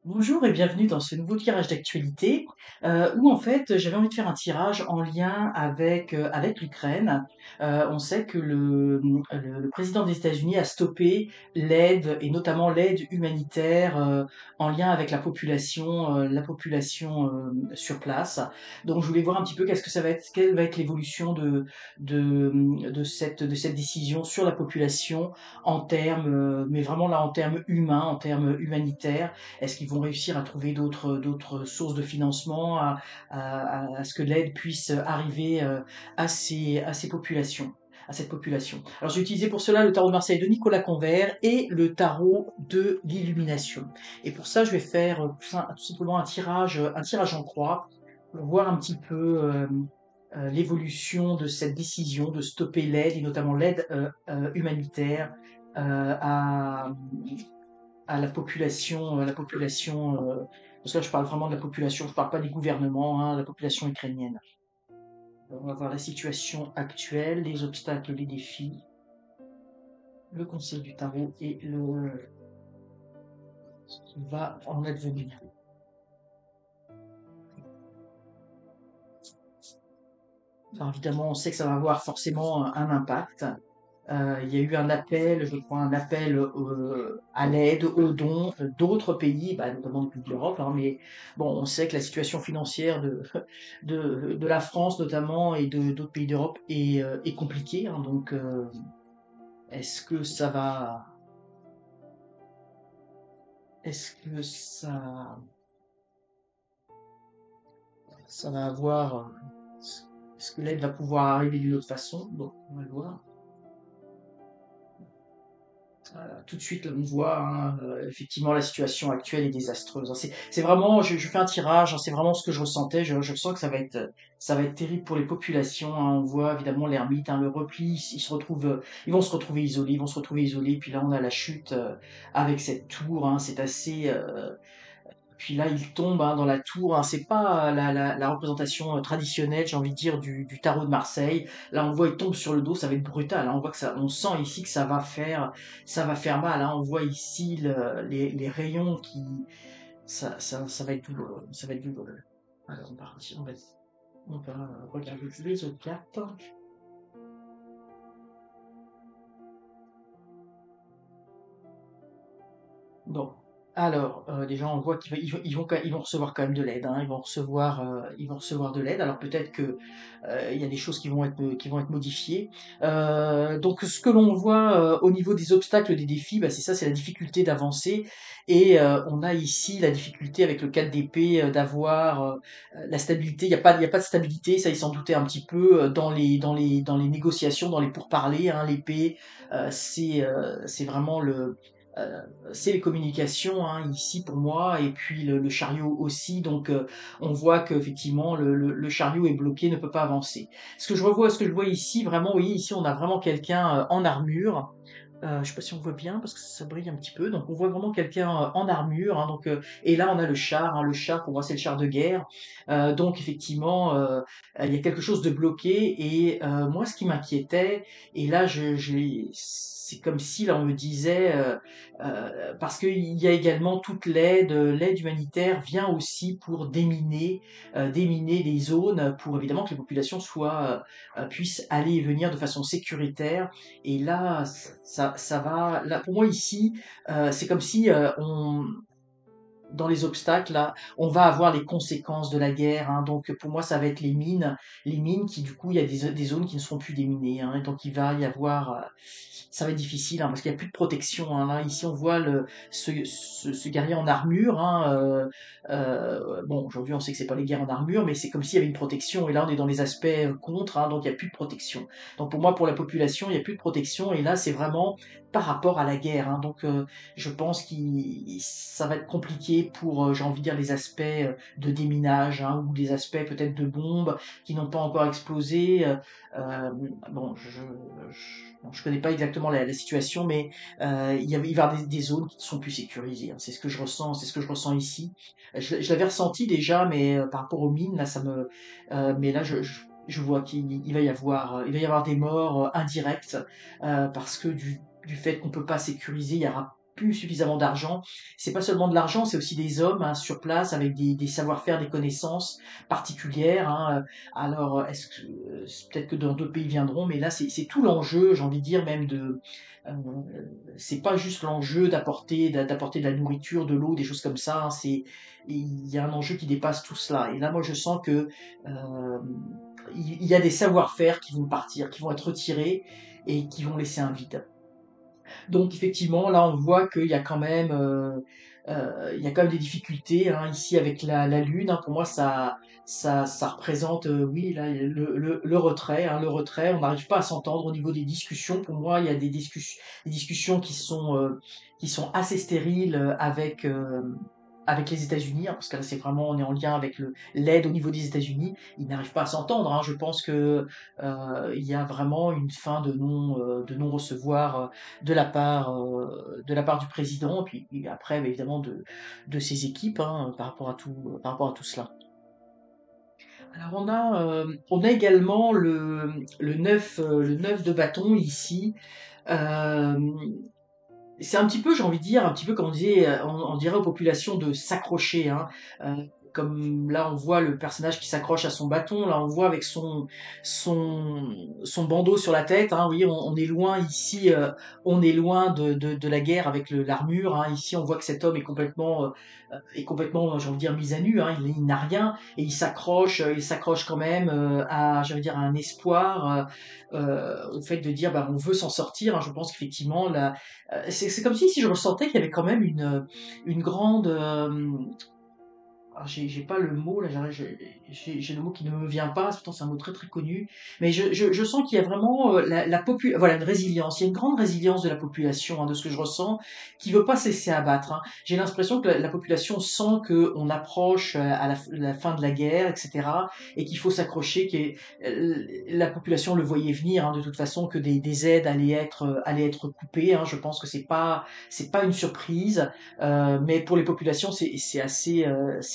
Bonjour et bienvenue dans ce nouveau tirage d'actualité, où en fait j'avais envie de faire un tirage en lien avec l'Ukraine. On sait que le président des États-Unis a stoppé l'aide et notamment l'aide humanitaire, en lien avec la population, sur place. Donc je voulais voir un petit peu qu'est-ce que ça va être quelle va être l'évolution de cette décision sur la population en termes, mais vraiment là en termes humains, en termes humanitaires. Est-ce qu'ils vont réussir à trouver d'autres sources de financement, à ce que l'aide puisse arriver à ces populations, à cette population. Alors j'ai utilisé pour cela le tarot de Marseille de Nicolas Convert et le tarot de l'illumination. Et pour ça, je vais faire tout simplement un tirage en croix pour voir un petit peu l'évolution de cette décision de stopper l'aide et notamment l'aide humanitaire à parce que là je parle vraiment de la population, je parle pas des gouvernements, hein, la population ukrainienne. On va voir la situation actuelle, les obstacles, les défis, le conseil du tarot et ce qui va en advenir. Alors évidemment, on sait que ça va avoir forcément un impact. Il y a eu un appel, je crois, un appel à l'aide, aux dons d'autres pays, bah, notamment de l'Europe, hein, mais bon, on sait que la situation financière de la France notamment et de d'autres pays d'Europe est compliquée, hein, donc est-ce que ça va, est-ce que ça va avoir, est-ce que l'aide va pouvoir arriver d'une autre façon? Bon, on va le voir. Tout de suite, là, on voit, hein, effectivement, la situation actuelle est désastreuse, hein. C'est vraiment, je fais un tirage, hein, c'est vraiment ce que je ressentais. Je sens que ça va être terrible pour les populations, hein. On voit évidemment l'ermite, hein, le repli, ils vont se retrouver isolés, ils vont se retrouver isolés. Puis là, on a la chute avec cette tour, hein, c'est assez. Puis là, il tombe hein, dans la tour, hein. C'est pas la représentation traditionnelle, j'ai envie de dire, du tarot de Marseille. Là, on le voit, il tombe sur le dos, ça va être brutal, hein. On voit que ça, on sent ici que ça va faire mal, hein. On voit ici les rayons ça va être douloureux, ça va être douloureux. Alors, on va regarder les autres cartes. Bon, alors, déjà on voit qu'ils vont recevoir quand même de l'aide, hein. Ils vont recevoir de l'aide. Alors peut-être que, il y a des choses qui vont être modifiées. Donc ce que l'on voit, au niveau des obstacles, des défis, bah, c'est ça, c'est la difficulté d'avancer et on a ici la difficulté avec le 4 d'épée, d'avoir, la stabilité. Il y a pas de stabilité, ça, il s'en doutait un petit peu, dans les négociations, dans les pourparlers, hein. L'épée, c'est vraiment heu, c'est les communications hein, ici pour moi et puis le chariot aussi donc on voit qu'effectivement le chariot est bloqué, ne peut pas avancer. Ce que je vois ici vraiment, oui, ici on a vraiment quelqu'un en armure. Je sais pas si on voit bien parce que ça brille un petit peu. Donc on voit vraiment quelqu'un en armure, hein, donc et là on a le char, hein, le char pour moi c'est le char de guerre. Donc effectivement il y a quelque chose de bloqué et moi ce qui m'inquiétait et là c'est comme si là on me disait parce qu'il y a également toute l'aide humanitaire vient aussi pour déminer les zones pour évidemment que les populations puissent aller et venir de façon sécuritaire. Et là, ça va. Là, pour moi ici, c'est comme si dans les obstacles, là, on va avoir les conséquences de la guerre, hein. Donc pour moi, ça va être les mines qui, du coup, il y a des zones qui ne seront plus déminées, hein. Et donc il va y avoir, ça va être difficile, hein, parce qu'il n'y a plus de protection, hein. Là, ici, on voit ce guerrier en armure, hein. Bon, aujourd'hui, on sait que c'est pas les guerres en armure, mais c'est comme s'il y avait une protection. Et là, on est dans les aspects contre, hein, donc il n'y a plus de protection. Donc pour moi, pour la population, il n'y a plus de protection. Et là, c'est vraiment par rapport à la guerre, hein. Donc je pense que ça va être compliqué pour, j'ai envie de dire, les aspects de déminage, hein, ou des aspects peut-être de bombes qui n'ont pas encore explosé. Bon, bon, je connais pas exactement la situation, mais il va y avoir des zones qui ne sont plus sécurisées, hein. C'est ce que je ressens, c'est ce que je ressens ici. Je l'avais ressenti déjà, mais par rapport aux mines, là, mais là, je vois qu'il va y avoir des morts indirectes parce que du fait qu'on peut pas sécuriser, plus suffisamment d'argent. C'est pas seulement de l'argent, c'est aussi des hommes hein, sur place avec des savoir-faire, des connaissances particulières. Hein. Alors, est-ce que peut-être que dans d'autres pays viendront, mais là, c'est tout l'enjeu, j'ai envie de dire même de. euh, c'est pas juste l'enjeu d'apporter de la nourriture, de l'eau, des choses comme ça. Hein, il y a un enjeu qui dépasse tout cela. Et là, moi, je sens que il y a des savoir-faire qui vont partir, qui vont être retirés et qui vont laisser un vide. Donc effectivement, là, on voit qu'il y a quand même, il y a quand même des difficultés hein, ici avec la Lune. Hein. Pour moi, ça représente, oui, là, le retrait. Hein, le retrait, on n'arrive pas à s'entendre au niveau des discussions. Pour moi, il y a des discussions qui sont assez stériles avec les États-Unis, hein, parce que là, c'est vraiment, on est en lien avec l'aide au niveau des États-Unis. Ils n'arrivent pas à s'entendre. Hein. Je pense que il y a vraiment une fin de non recevoir de la part du président, puis après, bah, évidemment, de ses équipes hein, par rapport à tout cela. Alors on a également le 9 de bâton ici. Euh, c'est un petit peu, j'ai envie de dire, un petit peu comme on disait, on dirait aux populations de s'accrocher. Hein. Euh, comme là, on voit le personnage qui s'accroche à son bâton. Là, on voit avec son bandeau sur la tête. Hein. Vous voyez, on est loin ici, on est loin de la guerre avec l'armure. Hein. Ici, on voit que cet homme est complètement, j'ai envie de dire, mis à nu. Hein. Il n'a rien et il s'accroche quand même à, j'ai envie de dire, à un espoir, au fait de dire, bah, on veut s'en sortir. Hein. Je pense qu'effectivement, c'est comme si je ressentais qu'il y avait quand même une grande. Alors j'ai pas le mot là, j'ai le mot qui ne me vient pas. Pourtant c'est un mot très très connu, mais je sens qu'il y a vraiment voilà une résilience. Il y a une grande résilience de la population, hein, de ce que je ressens, qui veut pas se laisser abattre. Hein. J'ai l'impression que la population sent que on approche à la fin de la guerre, etc., et qu'il faut s'accrocher. La population le voyait venir hein, de toute façon que des aides allaient être coupées. Hein. Je pense que c'est pas une surprise. Mais pour les populations, c'est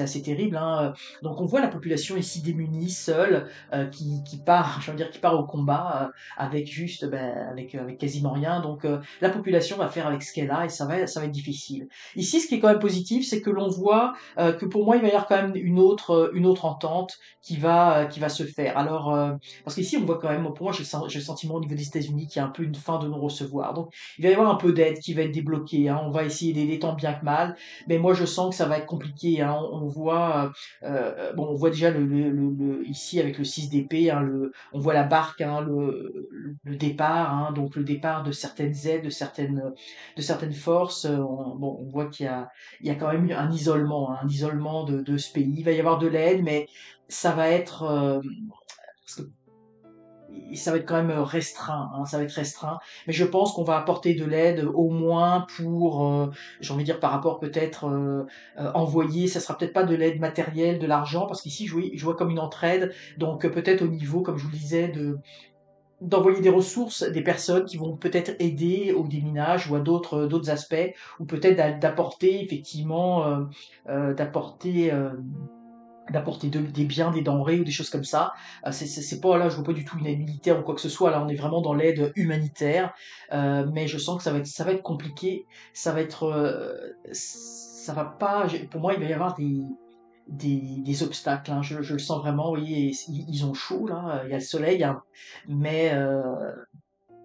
assez terrible. Hein. Donc on voit la population ici démunie, seule, qui part, je veux dire, qui part au combat avec juste, ben, avec quasiment rien. Donc la population va faire avec ce qu'elle a et ça va être difficile. Ici, ce qui est quand même positif, c'est que l'on voit que pour moi, il va y avoir quand même une autre entente qui va se faire. Alors, parce qu'ici, on voit quand même, pour moi, j'ai le sentiment au niveau des États-Unis qu'il y a un peu une fin de non-recevoir. Donc il va y avoir un peu d'aide qui va être débloquée. Hein. On va essayer d'aider tant bien que mal, mais moi je sens que ça va être compliqué. Hein. On voit, bon, on voit déjà ici avec le 6 d'épée, hein, on voit la barque, hein, le départ, hein, donc le départ de certaines aides, de certaines forces. Bon, on voit il y a quand même eu un isolement de ce pays. Il va y avoir de l'aide, mais ça va être parce que ça va être quand même restreint, hein, ça va être restreint. Mais je pense qu'on va apporter de l'aide au moins pour, j'ai envie de dire par rapport peut-être envoyer, ça sera peut-être pas de l'aide matérielle, de l'argent, parce qu'ici je vois comme une entraide, donc peut-être au niveau, comme je vous le disais, d'envoyer des ressources, des personnes qui vont peut-être aider au déminage ou à d'autres aspects, ou peut-être d'apporter effectivement, d'apporter des biens, des denrées ou des choses comme ça. C'est pas là, je vois pas du tout une aide militaire ou quoi que ce soit. Là, on est vraiment dans l'aide humanitaire, mais je sens que ça va être compliqué. Ça va être, ça va pas. Pour moi, il va y avoir des obstacles. Hein. Je le sens vraiment. Vous voyez, ils ont chaud là. Il y a le soleil, hein, mais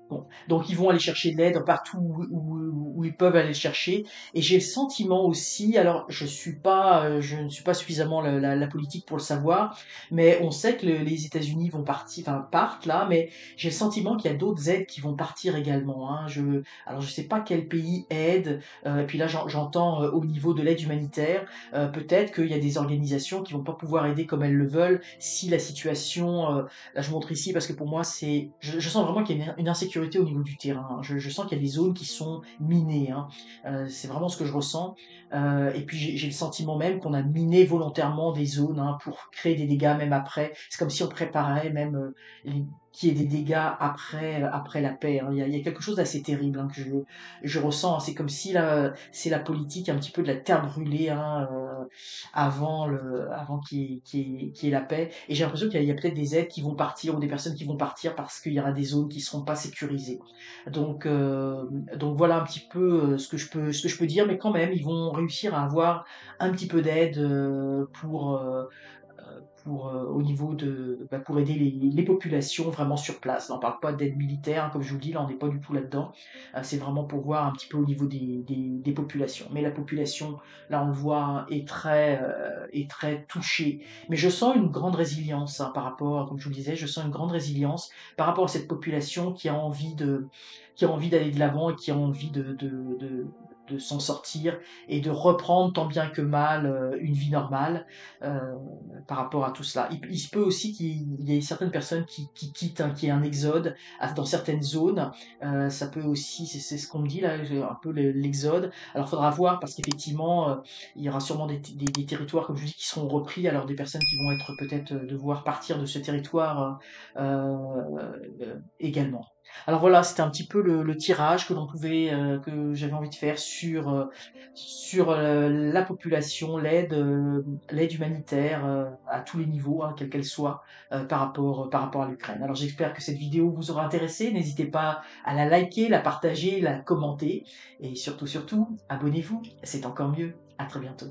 bon. Donc ils vont aller chercher de l'aide partout où ils peuvent aller le chercher. Et j'ai le sentiment aussi, alors je ne suis pas suffisamment la politique pour le savoir, mais on sait que les États-Unis vont partir, enfin partent là, mais j'ai le sentiment qu'il y a d'autres aides qui vont partir également. Hein. Alors je sais pas quel pays aide. Et puis là j'entends au niveau de l'aide humanitaire, peut-être qu'il y a des organisations qui vont pas pouvoir aider comme elles le veulent si la situation là, je montre ici parce que pour moi, je sens vraiment qu'il y a une insécurité au niveau du terrain. Hein. Je sens qu'il y a des zones qui sont minées. Hein. C'est vraiment ce que je ressens. Et puis j'ai le sentiment même qu'on a miné volontairement des zones hein, pour créer des dégâts même après. C'est comme si on préparait même qu'il y ait des dégâts après la paix, hein. Il y a quelque chose d'assez terrible, hein, que je ressens, hein. C'est comme si là, c'est la politique un petit peu de la terre brûlée, hein, avant qu'il y ait la paix. Et j'ai l'impression qu'il y a peut-être des aides qui vont partir ou des personnes qui vont partir parce qu'il y aura des zones qui seront pas sécurisées. Donc, euh, donc voilà un petit peu ce que je peux dire, mais quand même, ils vont réussir à avoir un petit peu d'aide au niveau pour aider les populations vraiment sur place. Là, on parle pas d'aide militaire, hein, comme je vous le dis, là on n'est pas du tout là-dedans. C'est vraiment pour voir un petit peu au niveau des populations. Mais la population, là on le voit, hein, est très touchée. Mais je sens une grande résilience, hein, par rapport, comme je vous le disais, je sens une grande résilience par rapport à cette population qui a envie d'aller de l'avant et qui a envie de s'en sortir et de reprendre tant bien que mal une vie normale. Euh, Par rapport à tout cela. Il se peut aussi qu'il y ait certaines personnes qui quittent, hein, qu'il y ait un exode dans certaines zones. Ça peut aussi, c'est ce qu'on me dit là, un peu l'exode. Alors il faudra voir parce qu'effectivement, il y aura sûrement des territoires, comme je vous dis, qui seront repris. Alors des personnes qui vont être peut-être devoir partir de ce territoire également. Alors voilà, c'était un petit peu le tirage que j'avais envie de faire sur la population, l'aide humanitaire à tous les niveaux, hein, quelle qu'elle soit, par rapport à l'Ukraine. Alors j'espère que cette vidéo vous aura intéressé. N'hésitez pas à la liker, la partager, la commenter. Et surtout, surtout, abonnez-vous. C'est encore mieux. À très bientôt.